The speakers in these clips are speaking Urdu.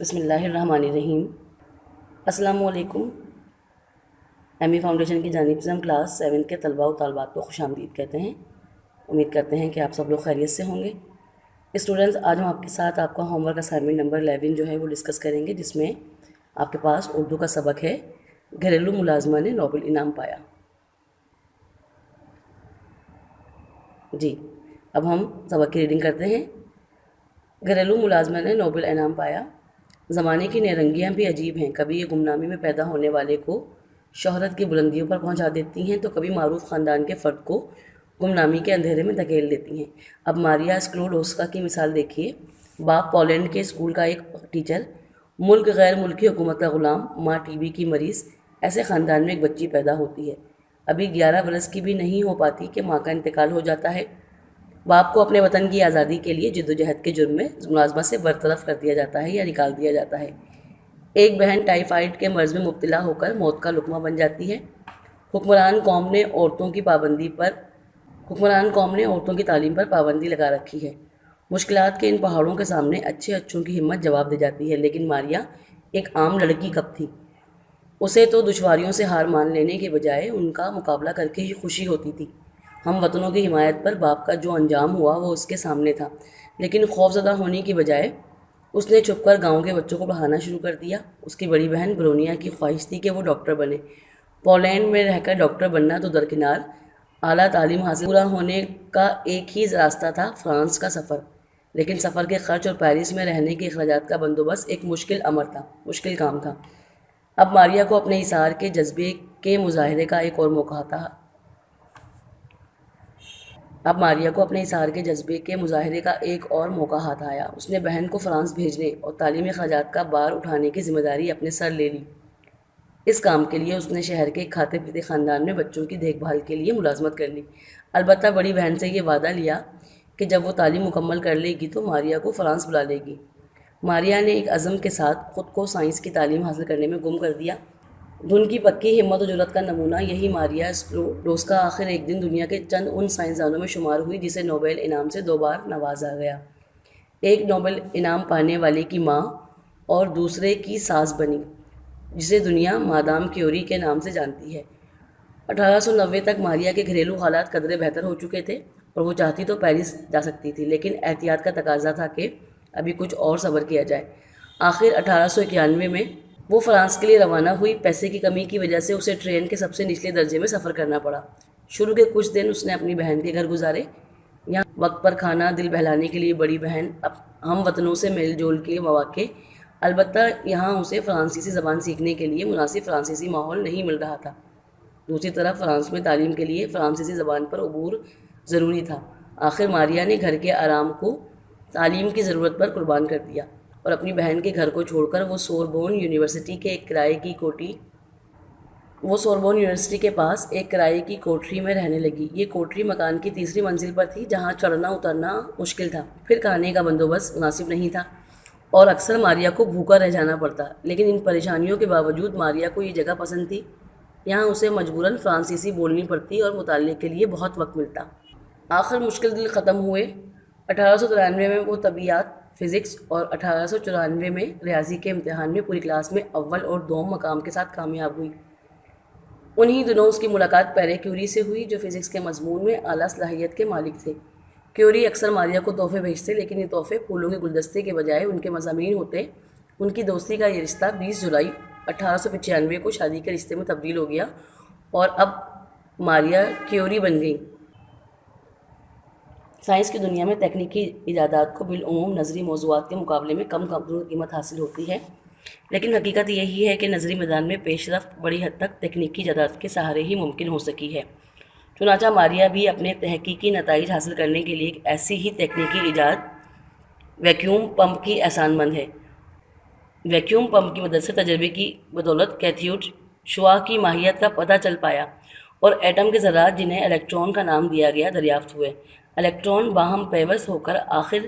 بسم اللہ الرحمن الرحیم۔ السلام علیکم۔ ایم ای فاؤنڈیشن کی جانب سے ہم کلاس 7 کے طلباء و طالبات کو خوش آمدید کہتے ہیں۔ امید کرتے ہیں کہ آپ سب لوگ خیریت سے ہوں گے۔ اسٹوڈنٹس، آج ہم آپ کے ساتھ آپ کا ہوم ورک اسائنمنٹ نمبر 11 جو ہے وہ ڈسکس کریں گے، جس میں آپ کے پاس اردو کا سبق ہے گھریلو ملازمہ نے نوبل انعام پایا۔ جی، اب ہم سبق کی ریڈنگ کرتے ہیں۔ گھریلو ملازمہ نے نوبل انعام پایا۔ زمانے کی نیرنگیاں بھی عجیب ہیں، کبھی یہ گمنامی میں پیدا ہونے والے کو شہرت کی بلندیوں پر پہنچا دیتی ہیں تو کبھی معروف خاندان کے فرد کو گمنامی کے اندھیرے میں دھکیل دیتی ہیں۔ اب ماریا سکلوڈوسکا کی مثال دیکھیے۔ باپ پولینڈ کے اسکول کا ایک ٹیچر، ملک غیر ملکی حکومت کا غلام، ماں ٹی بی کی مریض۔ ایسے خاندان میں ایک بچی پیدا ہوتی ہے، ابھی 11 برس کی بھی نہیں ہو پاتی کہ ماں کا انتقال ہو جاتا ہے۔ باپ کو اپنے وطن کی آزادی کے لیے جدوجہد کے جرم میں ملازمت سے برطرف کر دیا جاتا ہے یا نکال دیا جاتا ہے۔ ایک بہن ٹائیفائڈ کے مرض میں مبتلا ہو کر موت کا لقمہ بن جاتی ہے۔ حکمران قوم نے عورتوں کی تعلیم پر پابندی لگا رکھی ہے۔ مشکلات کے ان پہاڑوں کے سامنے اچھوں کی ہمت جواب دے جاتی ہے، لیکن ماریا ایک عام لڑکی کب تھی؟ اسے تو دشواریوں سے ہار مان لینے کے بجائے ان کا مقابلہ کر کے ہی خوشی ہوتی تھی۔ ہم وطنوں کی حمایت پر باپ کا جو انجام ہوا وہ اس کے سامنے تھا، لیکن خوفزدہ ہونے کی بجائے اس نے چھپ کر گاؤں کے بچوں کو پڑھانا شروع کر دیا۔ اس کی بڑی بہن برونیا کی خواہش تھی کہ وہ ڈاکٹر بنے۔ پولینڈ میں رہ کر ڈاکٹر بننا تو درکنار، اعلیٰ تعلیم حاصل پورا ہونے کا ایک ہی راستہ تھا، فرانس کا سفر۔ لیکن سفر کے خرچ اور پیرس میں رہنے کے اخراجات کا بندوبست ایک مشکل کام تھا۔ اب ماریا کو اپنے اثار کے جذبے کے مظاہرے کا ایک اور موقع ہاتھ آیا۔ اس نے بہن کو فرانس بھیجنے اور تعلیمی اخراجات کا بار اٹھانے کی ذمہ داری اپنے سر لے لی۔ اس کام کے لیے اس نے شہر کے ایک کھاتے پیتے خاندان میں بچوں کی دیکھ بھال کے لیے ملازمت کر لی۔ البتہ بڑی بہن سے یہ وعدہ لیا کہ جب وہ تعلیم مکمل کر لے گی تو ماریا کو فرانس بلا لے گی۔ ماریا نے ایک عزم کے ساتھ خود کو سائنس کی تعلیم حاصل کرنے میں گم کر دیا۔ دھن کی پکی ہمت و جرأت کا نمونہ یہی ماریا سکلوڈوسکا آخر ایک دن دنیا کے چند ان سائنسدانوں میں شمار ہوئی جسے نوبل انعام سے 2 بار نوازا گیا۔ ایک نوبل انعام پانے والے کی ماں اور دوسرے کی ساس بنی، جسے دنیا مادام کیوری کے نام سے جانتی ہے۔ 1890 تک ماریا کے گھریلو حالات قدرے بہتر ہو چکے تھے اور وہ چاہتی تو پیرس جا سکتی تھی، لیکن احتیاط کا تقاضا تھا کہ ابھی کچھ اور صبر کیا جائے۔ آخر 1891 میں وہ فرانس کے لیے روانہ ہوئی۔ پیسے کی کمی کی وجہ سے اسے ٹرین کے سب سے نچلے درجے میں سفر کرنا پڑا۔ شروع کے کچھ دن اس نے اپنی بہن کے گھر گزارے۔ یہاں وقت پر کھانا، دل بہلانے کے لیے بڑی بہن، ہم وطنوں سے میل جول کے مواقع۔ البتہ یہاں اسے فرانسیسی زبان سیکھنے کے لیے مناسب فرانسیسی ماحول نہیں مل رہا تھا۔ دوسری طرف فرانس میں تعلیم کے لیے فرانسیسی زبان پر عبور ضروری تھا۔ آخر ماریا نے گھر کے آرام کو تعلیم کی ضرورت پر قربان کر دیا اور اپنی بہن کے گھر کو چھوڑ کر وہ سوربون یونیورسٹی کے پاس ایک کرائے کی کوٹری میں رہنے لگی۔ یہ کوٹری مکان کی تیسری منزل پر تھی، جہاں چڑھنا اترنا مشکل تھا، پھر کھانے کا بندوبست مناسب نہیں تھا اور اکثر ماریا کو بھوکا رہ جانا پڑتا۔ لیکن ان پریشانیوں کے باوجود ماریا کو یہ جگہ پسند تھی۔ یہاں اسے مجبوراً فرانسیسی بولنی پڑتی اور مطالعے کے لیے بہت وقت ملتا۔ آخر مشکل دن ختم ہوئے۔ 1893 میں وہ طبیعیات، فزکس اور 1894 میں ریاضی کے امتحان میں پوری کلاس میں اول اور دوم مقام کے ساتھ کامیاب ہوئی۔ انہی دنوں اس کی ملاقات پیرے کیوری سے ہوئی، جو فزکس کے مضمون میں اعلیٰ صلاحیت کے مالک تھے۔ کیوری اکثر ماریا کو تحفے بھیجتے، لیکن یہ تحفے پھولوں کے گلدستے کے بجائے ان کے مضامین ہوتے۔ ان کی دوستی کا یہ رشتہ 20 جولائی 1895 کو شادی کے رشتے میں تبدیل ہو گیا اور اب ماریا کیوری بن گئیں۔ سائنس کی دنیا میں تکنیکی ایجادات کو بالعموم نظری موضوعات کے مقابلے میں کم قیمت حاصل ہوتی ہے، لیکن حقیقت یہی ہے کہ نظری میدان میں پیش رفت بڑی حد تک تکنیکی ایجادات کے سہارے ہی ممکن ہو سکی ہے۔ چنانچہ ماریا بھی اپنے تحقیقی نتائج حاصل کرنے کے لیے ایک ایسی ہی تکنیکی ایجاد ویکیوم پمپ کی احسان مند ہے۔ ویکیوم پمپ کی مدد سے تجربے کی بدولت کیتھیوڈ شعاع کی ماہیت کا پتہ چل پایا اور ایٹم کے ذرات، جنہیں الیکٹران کا نام دیا گیا، دریافت ہوئے۔ الیکٹران باہم پیوست ہو کر آخر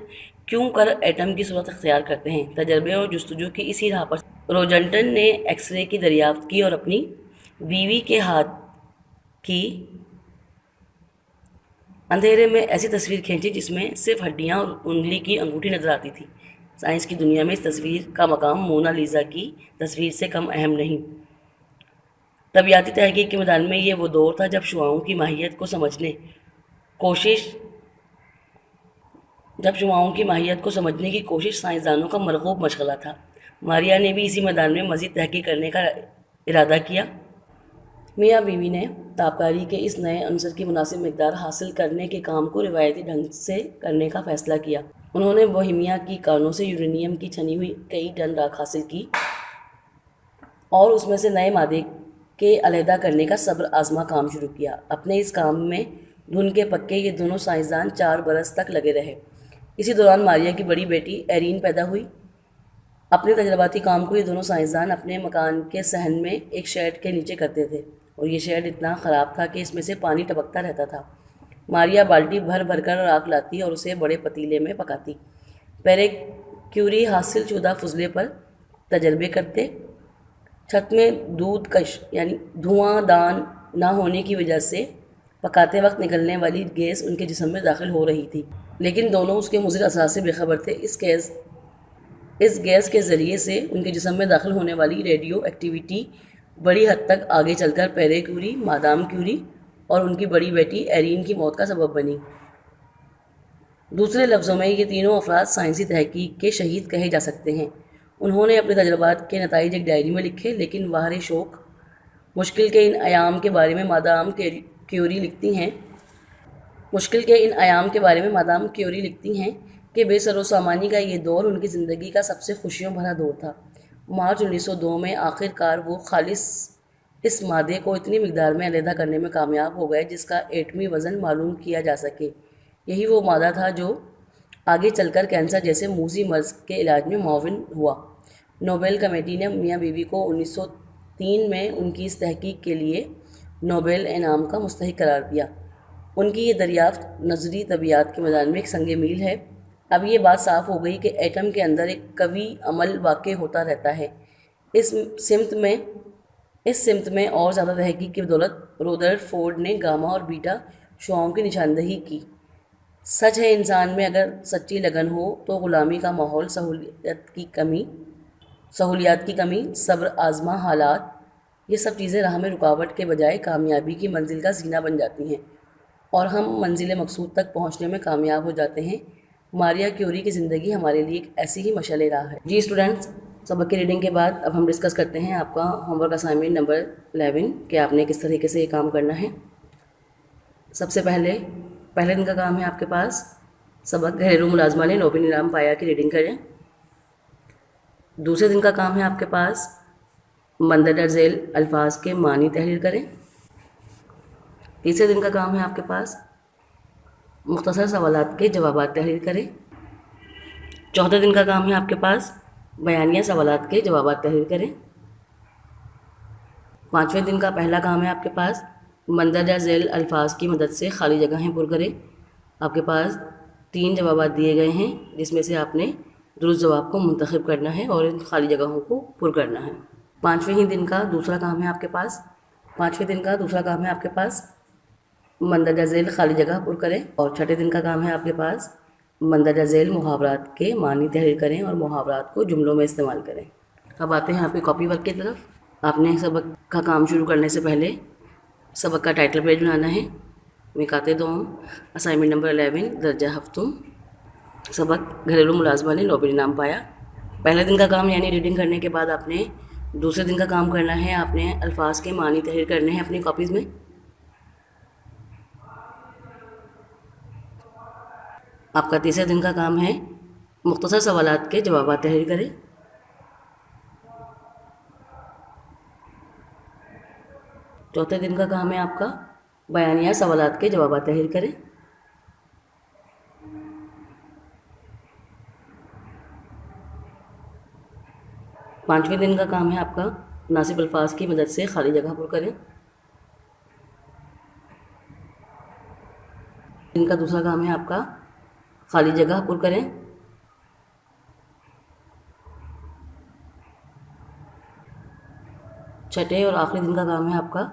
کیوں کر ایٹم کی صورت اختیار کرتے ہیں؟ تجربے اور جستجو کی اسی راہ پر روجنٹن نے ایکس رے کی دریافت کی اور اپنی بیوی کے ہاتھ کی اندھیرے میں ایسی تصویر کھینچی جس میں صرف ہڈیاں اور انگلی کی انگوٹھی نظر آتی تھی۔ سائنس کی دنیا میں اس تصویر کا مقام مونا لیزا کی تصویر سے کم اہم نہیں۔ طبیعیاتی تحقیق کے میدان میں یہ وہ دور تھا جب شعاعوں کی ماہیت کو سمجھنے کی کوشش سائنسدانوں کا مرغوب مشغلہ تھا۔ ماریا نے بھی اسی میدان میں مزید تحقیق کرنے کا ارادہ کیا۔ میاں بیوی نے تابکاری کے اس نئے عنصر کی مناسب مقدار حاصل کرنے کے کام کو روایتی ڈھنگ سے کرنے کا فیصلہ کیا۔ انہوں نے بوہیمیا کی کانوں سے یورینیم کی چھنی ہوئی کئی ٹن راکھ حاصل کی اور اس میں سے نئے مادے کے علیحدہ کرنے کا صبر آزما کام شروع کیا۔ اپنے اس کام میں دھن کے پکے یہ دونوں سائنسدان 4 برس تک لگے رہے۔ اسی دوران ماریا کی بڑی بیٹی ایرین پیدا ہوئی۔ اپنے تجرباتی کام کو یہ دونوں سائنسدان اپنے مکان کے صحن میں ایک شیڈ کے نیچے کرتے تھے، اور یہ شیڈ اتنا خراب تھا کہ اس میں سے پانی ٹپکتا رہتا تھا۔ ماریا بالٹی بھر بھر کر راکھ لاتی اور اسے بڑے پتیلے میں پکاتی۔ پیرے کیوری حاصل شدہ فضلے پر تجربے کرتے۔ چھت میں دودھ کش یعنی دھواں دان نہ ہونے کی وجہ سے پکاتے وقت نکلنے والی گیس ان کے جسم میں داخل ہو رہی تھی، لیکن دونوں اس کے مضر اثرات سے بے خبر تھے۔ اس گیس کے ذریعے سے ان کے جسم میں داخل ہونے والی ریڈیو ایکٹیویٹی بڑی حد تک آگے چل کر پیرے کیوری، مادام کیوری اور ان کی بڑی بیٹی ایرین کی موت کا سبب بنی۔ دوسرے لفظوں میں یہ تینوں افراد سائنسی تحقیق کے شہید کہے جا سکتے ہیں۔ انہوں نے اپنے تجربات کے نتائج ایک ڈائری میں لکھے، لیکن بہر شوق مشکل کے ان ایام کے بارے میں مادام کیوری لکھتی ہیں کہ بے سر و سامانی کا یہ دور ان کی زندگی کا سب سے خوشیوں بھرا دور تھا۔ مارچ 1902 میں آخر کار وہ خالص اس مادے کو اتنی مقدار میں علیحدہ کرنے میں کامیاب ہو گئے جس کا ایٹمی وزن معلوم کیا جا سکے۔ یہی وہ مادہ تھا جو آگے چل کر کینسر جیسے موذی مرض کے علاج میں معاون ہوا۔ نوبل کمیٹی نے میاں بیوی کو 1903 میں ان کی اس تحقیق کے لیے نوبل انعام کا مستحق قرار دیا۔ ان کی یہ دریافت نظری طبیعیات کے میدان میں ایک سنگ میل ہے۔ اب یہ بات صاف ہو گئی کہ ایٹم کے اندر ایک قوی عمل واقع ہوتا رہتا ہے۔ اس سمت میں اور زیادہ تحقیق کی بدولت رودرفورڈ فورڈ نے گاما اور بیٹا شعاعوں کی نشاندہی کی۔ سچ ہے انسان میں اگر سچی لگن ہو تو غلامی کا ماحول، سہولیات کی کمی، صبر آزما حالات، یہ سب چیزیں راہ میں رکاوٹ کے بجائے کامیابی کی منزل کا زینہ بن جاتی ہیں اور ہم منزل مقصود تک پہنچنے میں کامیاب ہو جاتے ہیں۔ ماریا کیوری کی زندگی ہمارے لیے ایک ایسی ہی مشعل راہ ہے۔ جی اسٹوڈنٹس، سبق کی ریڈنگ کے بعد اب ہم ڈسکس کرتے ہیں آپ کا ہوم ورک اسائنمنٹ نمبر 11 کہ آپ نے کس طریقے سے یہ کام کرنا ہے۔ سب سے پہلے دن کا کام ہے آپ کے پاس سبق گھریلو ملازمہ نے نوبل انعام پایا کی ریڈنگ کریں۔ دوسرے دن کا کام ہے آپ کے پاس مندرجہ ذیل الفاظ کے معنی تحریر کریں۔ تیسرے دن کا کام ہے آپ کے پاس مختصر سوالات کے جوابات تحریر کریں۔ چوتھے دن کا کام ہے آپ کے پاس بیانیہ سوالات کے جوابات تحریر کریں۔ پانچویں دن کا پہلا کام ہے آپ کے پاس مندرجہ ذیل الفاظ کی مدد سے خالی جگہیں پر کریں۔ آپ کے پاس 3 جوابات دیے گئے ہیں جس میں سے آپ نے درست جواب کو منتخب کرنا ہے اور ان خالی جگہوں کو پر کرنا ہے۔ پانچویں دن کا دوسرا کام ہے آپ کے پاس مندرجہ ذیل خالی جگہ پر کریں، اور چھٹے دن کا کام ہے آپ کے پاس مندرجہ ذیل محاورات کے معنی تحریر کریں اور محاورات کو جملوں میں استعمال کریں۔ اب آتے ہیں آپ کی کاپی ورک کی طرف۔ آپ نے سبق کا کام شروع کرنے سے پہلے سبق کا ٹائٹل پیج بنانا ہے۔ نکات دوم اسائنمنٹ نمبر 11 درجہ ہفتم سبق گھریلو ملازمہ نے نوبل انعام پایا۔ پہلے دن کا کام یعنی ریڈنگ کرنے کے بعد آپ نے دوسرے دن کا کام کرنا ہے۔ آپ نے الفاظ کے معنی تحریر کرنے ہیں اپنی کاپیز میں۔ آپ کا تیسرے دن کا کام ہے مختصر سوالات کے جوابات تحریر کریں۔ چوتھے دن کا کام ہے آپ کا بیانیہ سوالات کے جوابات تحریر کریں۔ پانچویں دن کا کام ہے آپ کا مناسب الفاظ کی مدد سے خالی جگہ پر کریں۔ دن کا دوسرا کام ہے آپ کا خالی جگہ پر کریں۔ چھٹے اور آخری دن کا کام ہے آپ کا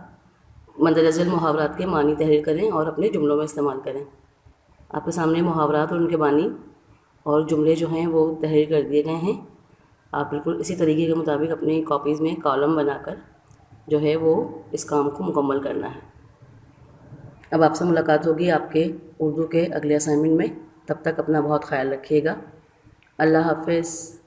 مندرجہ ذیل محاورات کے معنی تحریر کریں اور اپنے جملوں میں استعمال کریں۔ آپ کے سامنے محاورات اور ان کے معنی اور جملے جو ہیں وہ تحریر کر دیے گئے ہیں۔ آپ بالکل اسی طریقے کے مطابق اپنی کاپیز میں کالم بنا کر جو ہے وہ اس کام کو مکمل کرنا ہے۔ اب آپ سے ملاقات ہوگی آپ کے اردو کے اگلے اسائنمنٹ میں، تب تک اپنا بہت خیال رکھیے گا۔ اللہ حافظ۔